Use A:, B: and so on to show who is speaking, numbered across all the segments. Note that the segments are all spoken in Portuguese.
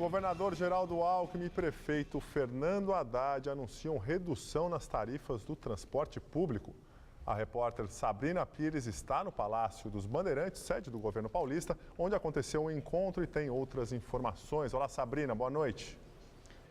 A: Governador Geraldo Alckmin e prefeito Fernando Haddad anunciam redução nas tarifas do transporte público. A repórter Sabrina Pires está no Palácio dos Bandeirantes, sede do governo paulista, onde aconteceu um encontro e tem outras informações. Olá, Sabrina, boa noite.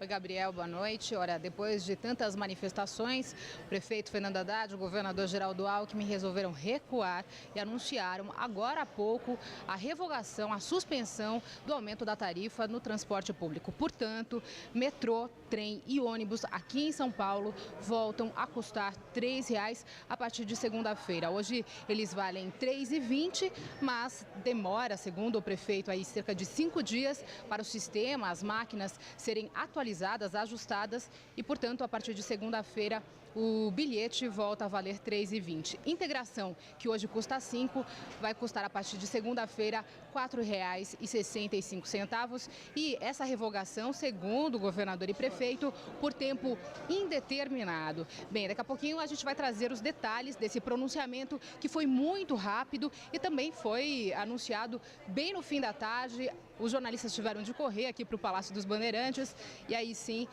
B: Oi, Gabriel, boa noite. Ora, depois de tantas manifestações, o prefeito Fernando Haddad e o governador Geraldo Alckmin resolveram recuar e anunciaram agora há pouco a revogação, a suspensão do aumento da tarifa no transporte público. Portanto, metrô, trem e ônibus aqui em São Paulo voltam a custar R$ 3,00 a partir de segunda-feira. Hoje eles valem R$ 3,20, mas demora, segundo o prefeito, aí cerca de 5 dias para o sistema, as máquinas serem atualizadas, ajustadas e, portanto, a partir de segunda-feira o bilhete volta a valer R$ 3,20. Integração, que hoje custa R$ 5,00, vai custar a partir de segunda-feira R$ 4,65. E essa revogação, segundo o governador e prefeito, por tempo indeterminado. Bem, daqui a pouquinho a gente vai trazer os detalhes desse pronunciamento que foi muito rápido e também foi anunciado bem no fim da tarde. Os jornalistas tiveram de correr aqui para o Palácio dos Bandeirantes e aí sim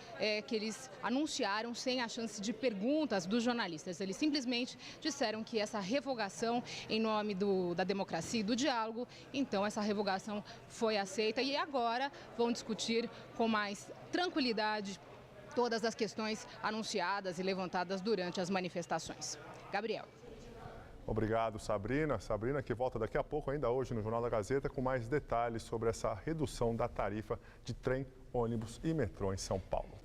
B: que eles anunciaram sem a chance de perguntas dos jornalistas. Eles simplesmente disseram que essa revogação em nome da democracia e do diálogo, então essa revogação foi aceita e agora vão discutir com mais tranquilidade todas as questões anunciadas e levantadas durante as manifestações. Gabriel.
A: Obrigado, Sabrina. Sabrina que volta daqui a pouco, ainda hoje no Jornal da Gazeta, com mais detalhes sobre essa redução da tarifa de trem, ônibus e metrô em São Paulo.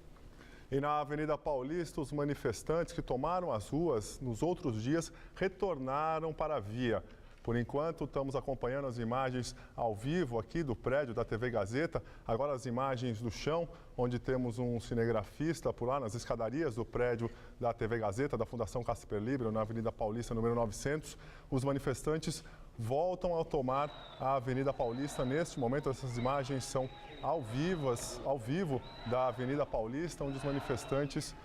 A: E na Avenida Paulista, os manifestantes que tomaram as ruas nos outros dias retornaram para a via. Por enquanto, estamos acompanhando as imagens ao vivo aqui do prédio da TV Gazeta. Agora as imagens do chão, onde temos um cinegrafista por lá nas escadarias do prédio da TV Gazeta, da Fundação Casper Libero, na Avenida Paulista, número 900. Os manifestantes voltam a tomar a Avenida Paulista. Neste momento, essas imagens são ao vivo da Avenida Paulista, onde os manifestantes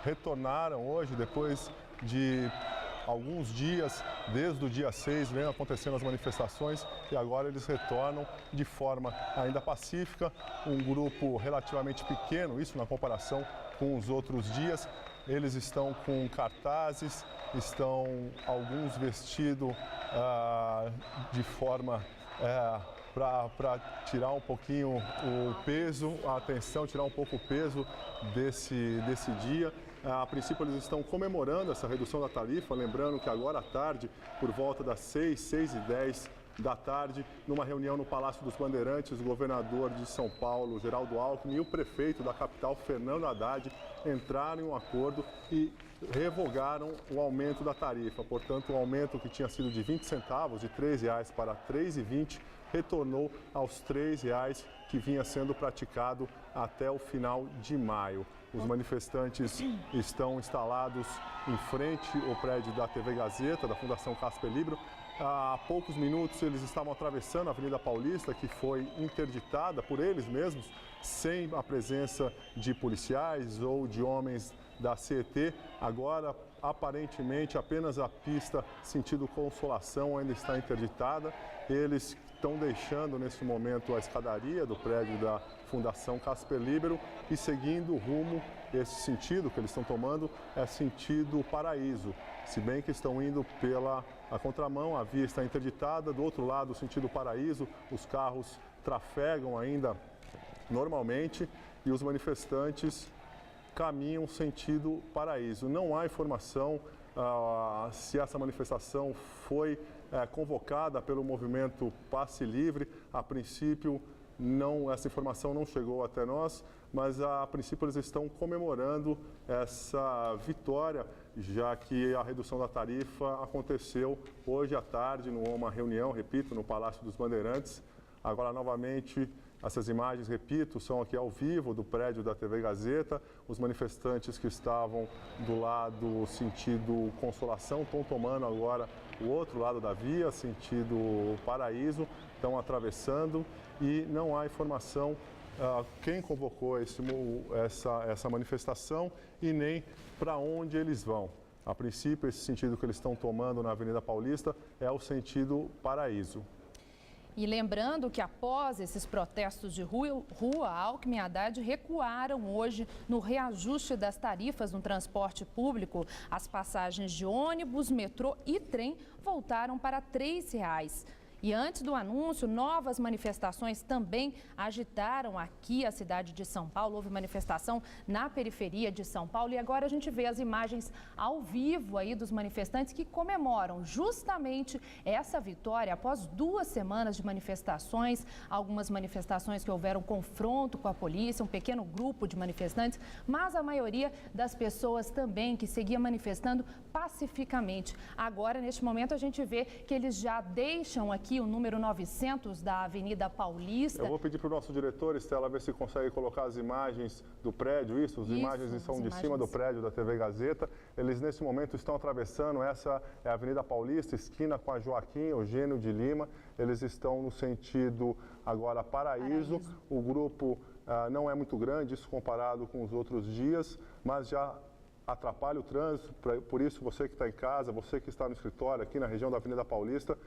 A: retornaram hoje, depois de alguns dias, desde o dia 6, vem acontecendo as manifestações e agora eles retornam de forma ainda pacífica. Um grupo relativamente pequeno, isso na comparação com os outros dias. Eles estão com cartazes, estão alguns vestidos de forma para tirar um pouquinho o peso, a atenção, tirar um pouco o peso desse dia. A princípio, eles estão comemorando essa redução da tarifa, lembrando que agora à tarde, por volta das 6h10 da tarde, numa reunião no Palácio dos Bandeirantes, o governador de São Paulo, Geraldo Alckmin, e o prefeito da capital, Fernando Haddad, entraram em um acordo e revogaram o aumento da tarifa. Portanto, o aumento que tinha sido de 20 centavos, de R$ 3,00 para R$ 3,20, retornou aos R$ 3,00 que vinha sendo praticado até o final de maio. Os manifestantes estão instalados em frente ao prédio da TV Gazeta, da Fundação Casper Libero. Há poucos minutos eles estavam atravessando a Avenida Paulista, que foi interditada por eles mesmos, sem a presença de policiais ou de homens da CET. Agora, aparentemente, apenas a pista sentido Consolação ainda está interditada. Eles estão deixando nesse momento a escadaria do prédio da Fundação Casper Libero e seguindo o rumo, esse sentido que eles estão tomando é sentido Paraíso. Se bem que estão indo pela contramão, a via está interditada, do outro lado, sentido Paraíso, os carros trafegam ainda normalmente e os manifestantes caminham sentido Paraíso. Não há informação se essa manifestação foi convocada pelo movimento Passe Livre. A princípio, essa informação não chegou até nós, mas a princípio eles estão comemorando essa vitória, já que a redução da tarifa aconteceu hoje à tarde numa reunião, repito, no Palácio dos Bandeirantes. Agora, novamente, essas imagens, repito, são aqui ao vivo do prédio da TV Gazeta. Os manifestantes que estavam do lado sentido Consolação estão tomando agora o outro lado da via, sentido Paraíso, estão atravessando e não há informação quem convocou essa manifestação e nem para onde eles vão. A princípio, esse sentido que eles estão tomando na Avenida Paulista é o sentido Paraíso.
C: E lembrando que após esses protestos de rua, Alckmin e Haddad recuaram hoje no reajuste das tarifas no transporte público. As passagens de ônibus, metrô e trem voltaram para R$ 3,00. E antes do anúncio, novas manifestações também agitaram aqui a cidade de São Paulo. Houve manifestação na periferia de São Paulo e agora a gente vê as imagens ao vivo aí dos manifestantes que comemoram justamente essa vitória após 2 semanas de manifestações. Algumas manifestações que houveram confronto com a polícia, um pequeno grupo de manifestantes, mas a maioria das pessoas também que seguia manifestando pacificamente. Agora, neste momento, a gente vê que eles já deixam aqui o número 900 da Avenida Paulista.
A: Eu vou pedir para o nosso diretor, Estela, ver se consegue colocar as imagens do prédio, as imagens são de cima do prédio da TV Gazeta. Eles, nesse momento, estão atravessando, essa é a Avenida Paulista, esquina com a Joaquim Eugênio de Lima. Eles estão no sentido agora Paraíso. O grupo não é muito grande, isso comparado com os outros dias, mas já atrapalha o trânsito. Por isso, você que está em casa, você que está no escritório aqui na região da Avenida Paulista,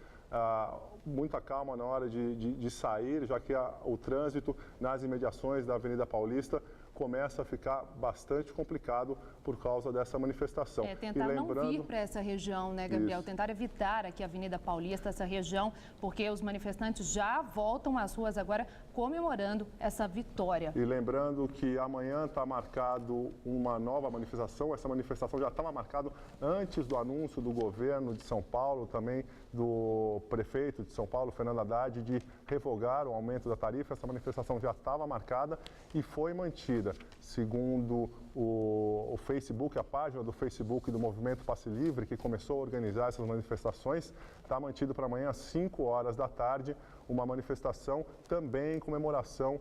A: muita calma na hora de sair, já que o trânsito nas imediações da Avenida Paulista começa a ficar bastante complicado por causa dessa manifestação.
C: Tentar não vir para essa região, né, Gabriel?
A: Isso.
C: Tentar evitar aqui a Avenida Paulista, essa região, porque os manifestantes já voltam às ruas agora comemorando essa vitória.
A: E lembrando que amanhã está marcado uma nova manifestação. Essa manifestação já estava marcada antes do anúncio do governo de São Paulo, também do prefeito de São Paulo, Fernando Haddad, de revogar o aumento da tarifa. Essa manifestação já estava marcada e foi mantida. Segundo o Facebook, a página do Facebook do Movimento Passe Livre, que começou a organizar essas manifestações, está mantido para amanhã às 5 horas da tarde, uma manifestação também em comemoração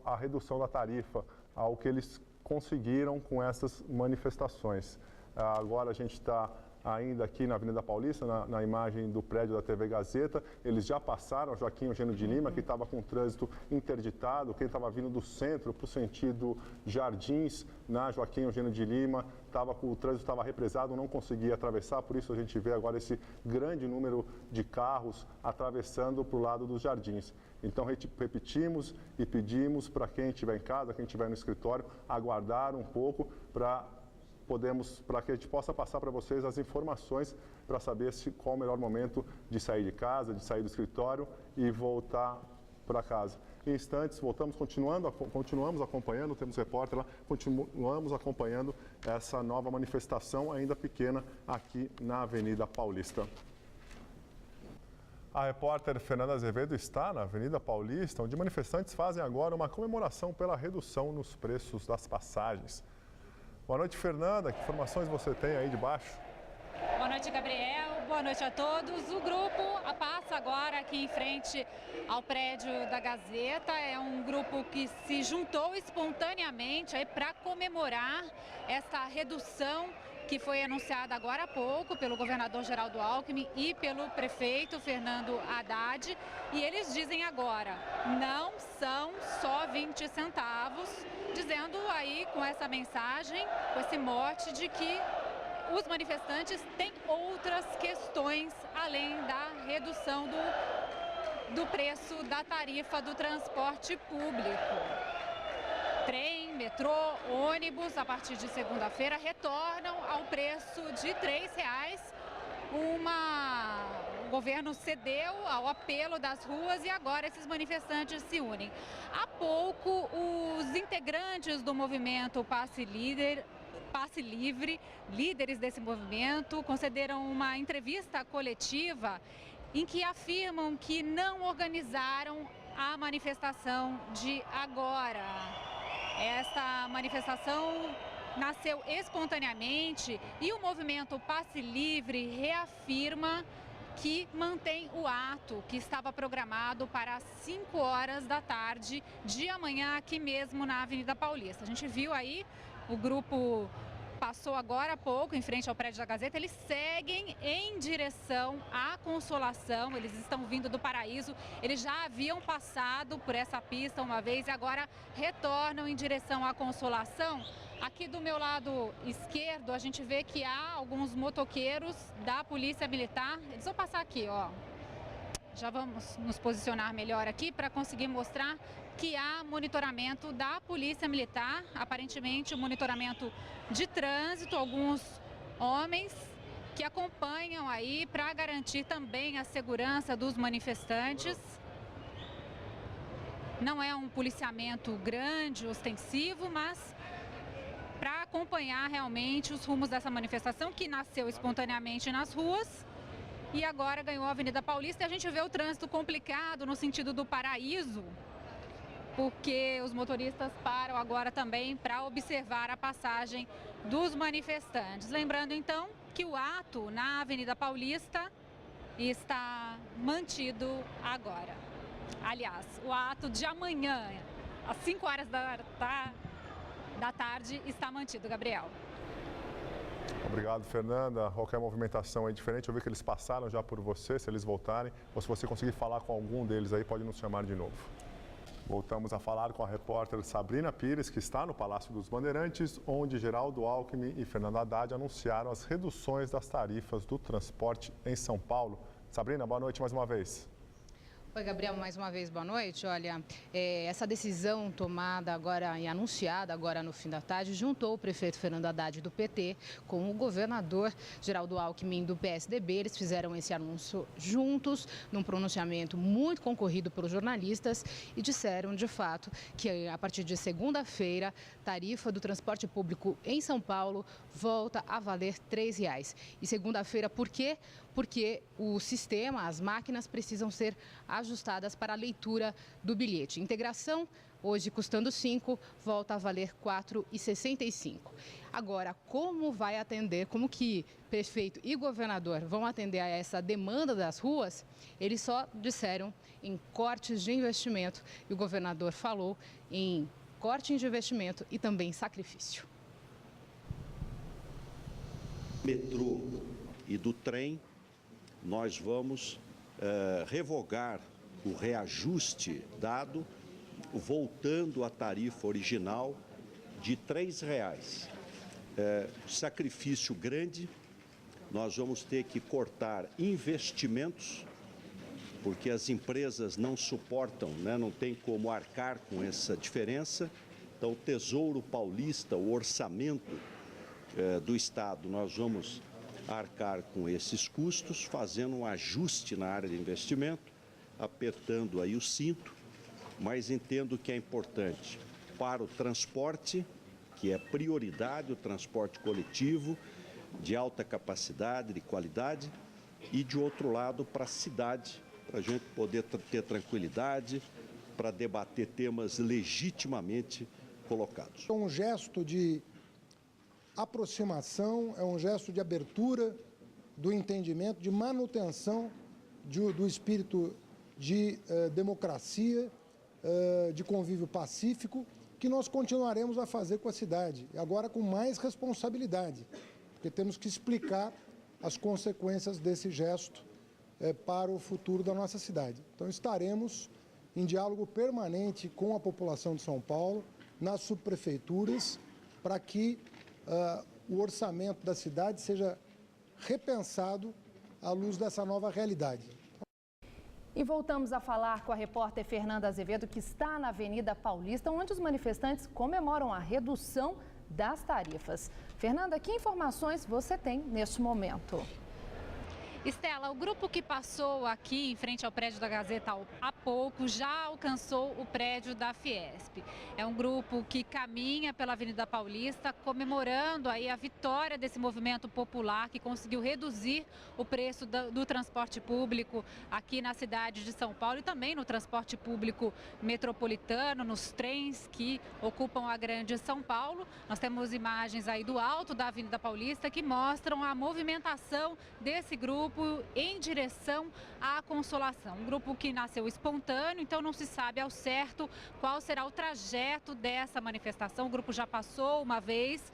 A: à redução da tarifa, ao que eles conseguiram com essas manifestações. Agora a gente está ainda aqui na Avenida Paulista, na imagem do prédio da TV Gazeta. Eles já passaram, Joaquim Eugênio de Lima, que estava com o trânsito interditado. Quem estava vindo do centro para o sentido Jardins, na Joaquim Eugênio de Lima, o trânsito estava represado, não conseguia atravessar. Por isso a gente vê agora esse grande número de carros atravessando para o lado dos Jardins. Então repetimos e pedimos para quem estiver em casa, quem estiver no escritório, aguardar um pouco para que a gente possa passar para vocês as informações para saber qual o melhor momento de sair de casa, de sair do escritório e voltar para casa. Em instantes, continuamos acompanhando, temos repórter lá, continuamos acompanhando essa nova manifestação, ainda pequena, aqui na Avenida Paulista. A repórter Fernanda Azevedo está na Avenida Paulista, onde manifestantes fazem agora uma comemoração pela redução nos preços das passagens. Boa noite, Fernanda. Que informações você tem aí de baixo?
D: Boa noite, Gabriel. Boa noite a todos. O grupo passa agora aqui em frente ao prédio da Gazeta. É um grupo que se juntou espontaneamente para comemorar essa redução que foi anunciada agora há pouco pelo governador Geraldo Alckmin e pelo prefeito Fernando Haddad. E eles dizem agora, não são só 20 centavos, dizendo aí com essa mensagem, com esse mote de que os manifestantes têm outras questões além da redução do preço da tarifa do transporte público. Trem, metrô, ônibus, a partir de segunda-feira, retornam ao preço de R$ 3,00. O governo cedeu ao apelo das ruas e agora esses manifestantes se unem. Há pouco, os integrantes do movimento Passe Livre, líderes desse movimento, concederam uma entrevista coletiva em que afirmam que não organizaram a manifestação de agora. Esta manifestação nasceu espontaneamente e o movimento Passe Livre reafirma que mantém o ato que estava programado para as 5 horas da tarde de amanhã aqui mesmo na Avenida Paulista. A gente viu aí o grupo passou agora há pouco em frente ao prédio da Gazeta. Eles seguem em direção à Consolação, eles estão vindo do Paraíso, eles já haviam passado por essa pista uma vez e agora retornam em direção à Consolação. Aqui do meu lado esquerdo a gente vê que há alguns motoqueiros da Polícia Militar, eles vão passar aqui, ó. Já vamos nos posicionar melhor aqui para conseguir mostrar que há monitoramento da Polícia Militar, aparentemente um monitoramento de trânsito, alguns homens que acompanham aí para garantir também a segurança dos manifestantes. Não é um policiamento grande, ostensivo, mas para acompanhar realmente os rumos dessa manifestação que nasceu espontaneamente nas ruas e agora ganhou a Avenida Paulista. E a gente vê o trânsito complicado no sentido do Paraíso, porque os motoristas param agora também para observar a passagem dos manifestantes. Lembrando então que o ato na Avenida Paulista está mantido agora. Aliás, o ato de amanhã, às 5 horas da tarde, está mantido, Gabriel.
A: Obrigado, Fernanda. Qualquer movimentação aí diferente, eu vi que eles passaram já por você, se eles voltarem, ou se você conseguir falar com algum deles aí, pode nos chamar de novo. Voltamos a falar com a repórter Sabrina Pires, que está no Palácio dos Bandeirantes, onde Geraldo Alckmin e Fernando Haddad anunciaram as reduções das tarifas do transporte em São Paulo. Sabrina, boa noite mais uma vez.
B: Oi, Gabriel, mais uma vez, boa noite. Olha, essa decisão tomada agora e anunciada agora no fim da tarde juntou o prefeito Fernando Haddad do PT com o governador Geraldo Alckmin do PSDB. Eles fizeram esse anúncio juntos, num pronunciamento muito concorrido pelos jornalistas e disseram, de fato, que a partir de segunda-feira, tarifa do transporte público em São Paulo volta a valer R$ 3. E segunda-feira, por quê? Porque o sistema, as máquinas precisam ser ajustadas para a leitura do bilhete. Integração, hoje custando R$ 5, volta a valer R$ 4,65. Agora, como vai atender, como que prefeito e governador vão atender a essa demanda das ruas? Eles só disseram em cortes de investimento e o governador falou em corte de investimento e também sacrifício.
E: Metrô e do trem, nós vamos revogar o reajuste dado, voltando à tarifa original de R$ 3. Sacrifício grande, nós vamos ter que cortar investimentos, porque as empresas não suportam, né, não tem como arcar com essa diferença. Então, o Tesouro Paulista, o orçamento do Estado, nós vamos arcar com esses custos, fazendo um ajuste na área de investimento, apertando aí o cinto, mas entendo que é importante para o transporte, que é prioridade, o transporte coletivo, de alta capacidade, de qualidade, e de outro lado para a cidade, para a gente poder ter tranquilidade, para debater temas legitimamente colocados.
F: É um gesto de aproximação, é um gesto de abertura do entendimento, de manutenção do espírito de democracia, de convívio pacífico, que nós continuaremos a fazer com a cidade, agora com mais responsabilidade, porque temos que explicar as consequências desse gesto para o futuro da nossa cidade. Então estaremos em diálogo permanente com a população de São Paulo, nas subprefeituras, para que o orçamento da cidade seja repensado à luz dessa nova realidade.
C: E voltamos a falar com a repórter Fernanda Azevedo, que está na Avenida Paulista, onde os manifestantes comemoram a redução das tarifas. Fernanda, que informações você tem neste momento?
D: Estela, o grupo que passou aqui em frente ao prédio da Gazeta há pouco já alcançou o prédio da Fiesp. É um grupo que caminha pela Avenida Paulista comemorando aí a vitória desse movimento popular que conseguiu reduzir o preço do transporte público aqui na cidade de São Paulo e também no transporte público metropolitano, nos trens que ocupam a grande São Paulo. Nós temos imagens aí do alto da Avenida Paulista que mostram a movimentação desse grupo em direção à Consolação. Um grupo que nasceu espontâneo, então não se sabe ao certo qual será o trajeto dessa manifestação. O grupo já passou uma vez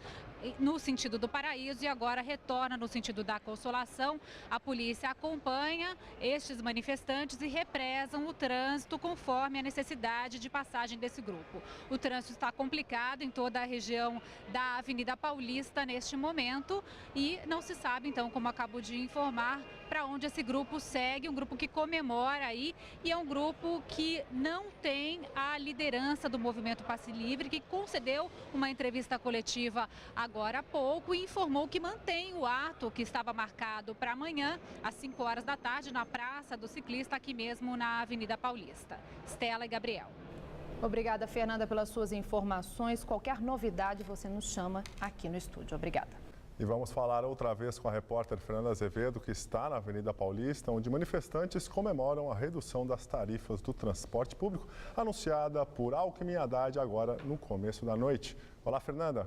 D: no sentido do Paraíso e agora retorna no sentido da Consolação. A polícia acompanha estes manifestantes e represam o trânsito conforme a necessidade de passagem desse grupo. O trânsito está complicado em toda a região da Avenida Paulista neste momento e não se sabe, então, como acabo de informar, para onde esse grupo segue, um grupo que comemora aí e é um grupo que não tem a liderança do movimento Passe Livre, que concedeu uma entrevista coletiva agora há pouco e informou que mantém o ato que estava marcado para amanhã, às 5 horas da tarde, na Praça do Ciclista, aqui mesmo na Avenida Paulista. Estela e Gabriel.
C: Obrigada, Fernanda, pelas suas informações. Qualquer novidade, você nos chama aqui no estúdio. Obrigada.
A: E vamos falar outra vez com a repórter Fernanda Azevedo, que está na Avenida Paulista, onde manifestantes comemoram a redução das tarifas do transporte público, anunciada por Alckmin e Haddad agora no começo da noite. Olá, Fernanda.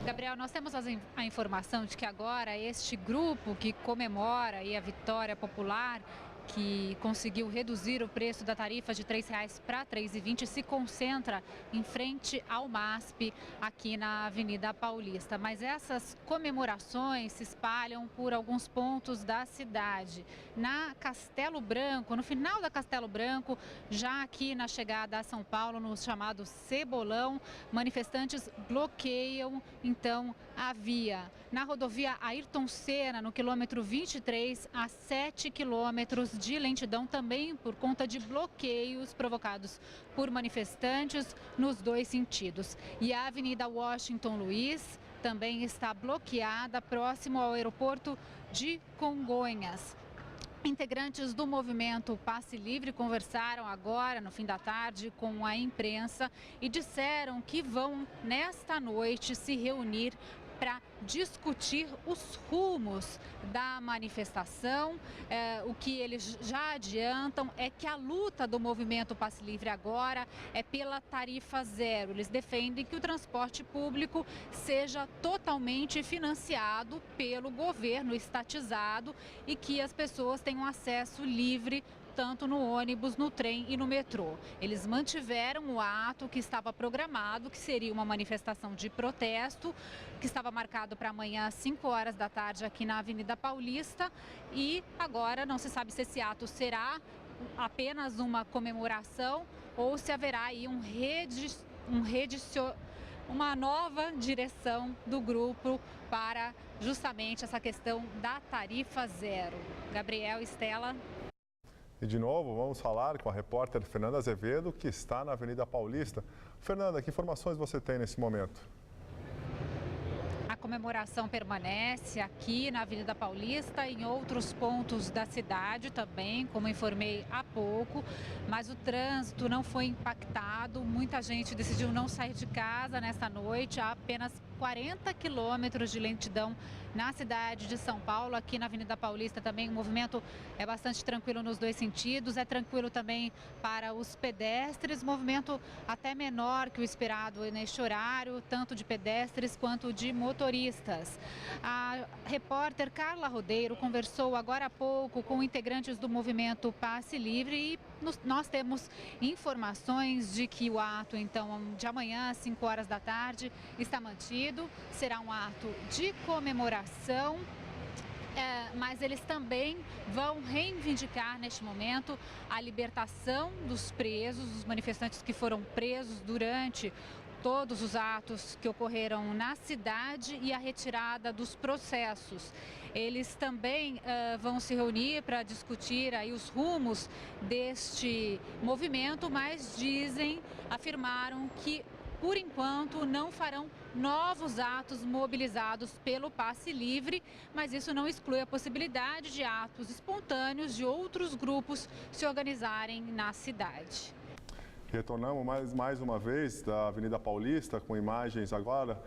D: Gabriel, nós temos a informação de que agora este grupo que comemora aí a vitória popular, que conseguiu reduzir o preço da tarifa de R$ 3,00 para R$ 3,20, se concentra em frente ao MASP, aqui na Avenida Paulista. Mas essas comemorações se espalham por alguns pontos da cidade. Na Castelo Branco, no final da Castelo Branco, já aqui na chegada a São Paulo, no chamado Cebolão, manifestantes bloqueiam, então, a via. Na rodovia Ayrton Senna, no quilômetro 23, a 7 quilômetros de lentidão, também por conta de bloqueios provocados por manifestantes nos dois sentidos. E a Avenida Washington Luiz também está bloqueada, próximo ao aeroporto de Congonhas. Integrantes do movimento Passe Livre conversaram agora, no fim da tarde, com a imprensa e disseram que vão, nesta noite, se reunir para discutir os rumos da manifestação. O que eles já adiantam é que a luta do movimento Passe Livre agora é pela tarifa zero. Eles defendem que o transporte público seja totalmente financiado pelo governo, estatizado, e que as pessoas tenham acesso livre tanto no ônibus, no trem e no metrô. Eles mantiveram o ato que estava programado, que seria uma manifestação de protesto, que estava marcado para amanhã às 5 horas da tarde aqui na Avenida Paulista. E agora não se sabe se esse ato será apenas uma comemoração ou se haverá aí uma nova direção do grupo para justamente essa questão da tarifa zero. Gabriel, Estela.
A: E de novo, vamos falar com a repórter Fernanda Azevedo, que está na Avenida Paulista. Fernanda, que informações você tem nesse momento?
D: A comemoração permanece aqui na Avenida Paulista e em outros pontos da cidade também, como informei há pouco, mas o trânsito não foi impactado. Muita gente decidiu não sair de casa nesta noite. Há apenas 40 quilômetros de lentidão na cidade de São Paulo. Aqui na Avenida Paulista também o movimento é bastante tranquilo nos dois sentidos, é tranquilo também para os pedestres, movimento até menor que o esperado neste horário, tanto de pedestres quanto de motoristas. A repórter Carla Rodeiro conversou agora há pouco com integrantes do movimento Passe Livre e nós temos informações de que o ato, então, de amanhã às 5 horas da tarde está mantido, será um ato de comemoração, mas eles também vão reivindicar neste momento a libertação dos presos, os manifestantes que foram presos durante todos os atos que ocorreram na cidade e a retirada dos processos. Eles também vão se reunir para discutir aí os rumos deste movimento, mas afirmaram que, por enquanto, não farão novos atos mobilizados pelo Passe Livre, mas isso não exclui a possibilidade de atos espontâneos de outros grupos se organizarem na cidade.
A: Retornamos mais uma vez da Avenida Paulista com imagens agora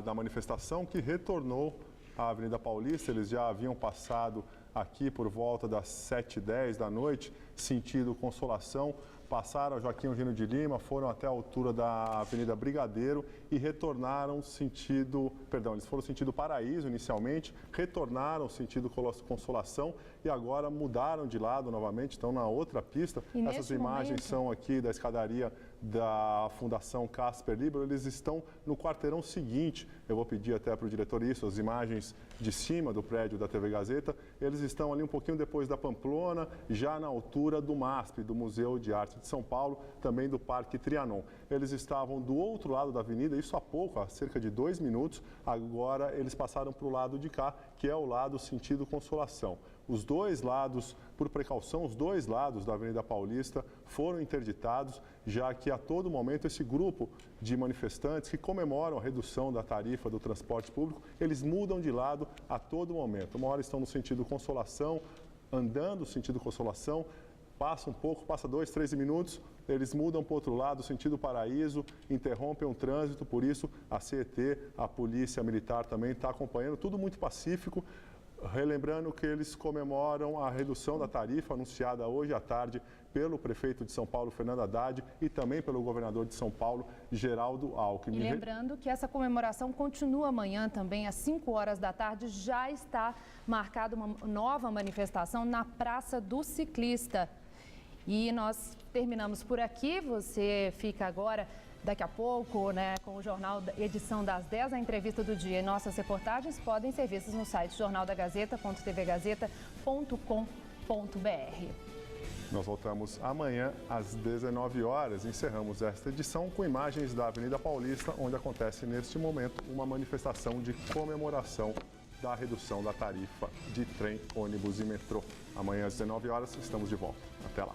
A: da manifestação que retornou à Avenida Paulista. Eles já haviam passado aqui por volta das 7h10 da noite, sentido Consolação, passaram a Joaquim Eugênio de Lima, foram até a altura da Avenida Brigadeiro e retornaram eles foram sentido Paraíso inicialmente, retornaram sentido Consolação e agora mudaram de lado novamente, estão na outra pista. Essas imagens são aqui da escadaria da Fundação Casper Libero, eles estão no quarteirão seguinte. Eu vou pedir até para o diretor isso, as imagens de cima do prédio da TV Gazeta. Eles estão ali um pouquinho depois da Pamplona, já na altura do MASP, do Museu de Arte Comércio de São Paulo, também do Parque Trianon. Eles estavam do outro lado da avenida, isso há pouco, há cerca de 2 minutos. Agora eles passaram para o lado de cá, que é o lado sentido Consolação. Os dois lados, por precaução, os dois lados da Avenida Paulista foram interditados, já que a todo momento esse grupo de manifestantes que comemoram a redução da tarifa do transporte público, eles mudam de lado a todo momento. Uma hora estão no sentido Consolação, andando no sentido Consolação, passa um pouco, passa 2, 13 minutos, eles mudam para o outro lado, sentido Paraíso, interrompem o trânsito, por isso a CET, a Polícia Militar também está acompanhando, tudo muito pacífico. Relembrando que eles comemoram a redução da tarifa anunciada hoje à tarde pelo prefeito de São Paulo, Fernando Haddad, e também pelo governador de São Paulo, Geraldo Alckmin.
C: E lembrando que essa comemoração continua amanhã também, às 5 horas da tarde. Já está marcada uma nova manifestação na Praça do Ciclista. E nós terminamos por aqui. Você fica agora, daqui a pouco, com o jornal edição das 10, a entrevista do dia. E nossas reportagens podem ser vistas no site jornaldagazeta.tvgazeta.com.br.
A: Nós voltamos amanhã às 19 horas. Encerramos esta edição com imagens da Avenida Paulista, onde acontece neste momento uma manifestação de comemoração da redução da tarifa de trem, ônibus e metrô. Amanhã às 19 horas estamos de volta. Até lá.